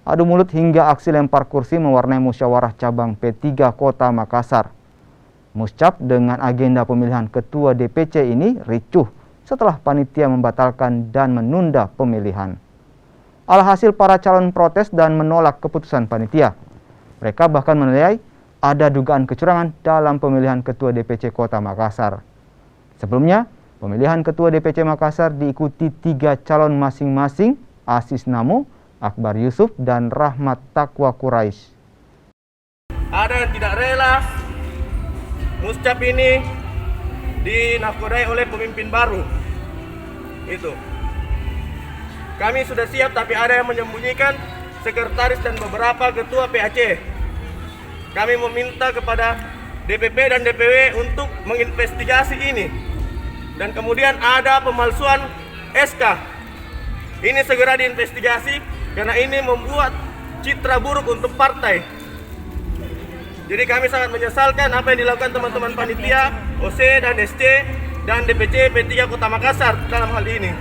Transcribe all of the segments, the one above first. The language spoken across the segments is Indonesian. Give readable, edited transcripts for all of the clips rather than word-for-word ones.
Adu mulut hingga aksi lempar kursi mewarnai musyawarah cabang P3 Kota Makassar. Muscap dengan agenda pemilihan ketua DPC ini ricuh setelah panitia membatalkan dan menunda pemilihan. Alhasil para calon protes dan menolak keputusan panitia. Mereka bahkan menilai ada dugaan kecurangan dalam pemilihan ketua DPC Kota Makassar. Sebelumnya, pemilihan ketua DPC Makassar diikuti 3 calon masing-masing, Asis Namo, Akbar Yusuf, dan Rahmat Taqwa Quraisy. Ada yang tidak rela Muscap ini dinahkodai oleh pemimpin baru. Itu. Kami sudah siap, tapi ada yang menyembunyikan sekretaris dan beberapa ketua PAC. Kami meminta kepada DPP dan DPW untuk menginvestigasi ini. Dan kemudian ada pemalsuan SK. Ini segera diinvestigasi karena ini membuat citra buruk untuk partai. Jadi kami sangat menyesalkan apa yang dilakukan teman-teman panitia, OC dan SC dan DPC P3 Kota Makassar dalam hal ini.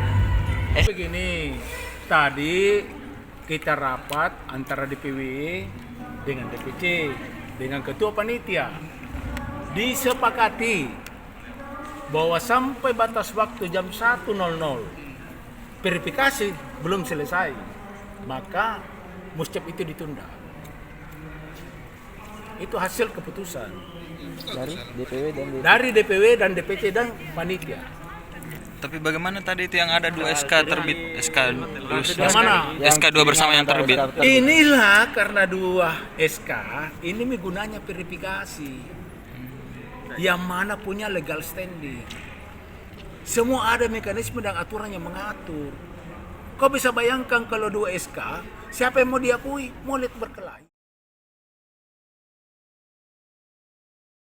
Begini, tadi kita rapat antara DPW dengan DPC dengan ketua panitia. Disepakati bahwa sampai batas waktu jam 1.00 verifikasi belum selesai, maka muscap itu ditunda. Itu hasil keputusan dari DPW dan DPC dan panitia. Tapi bagaimana tadi itu yang ada 2 SK terbit, SK 2 bersama yang terbit? Inilah karena 2 SK ini gunanya verifikasi. Yang mana punya legal standing. Semua ada mekanisme dan aturan yang mengatur. Kau bisa bayangkan kalau 2 SK, siapa yang mau diakui? Mau lihat berkelahi.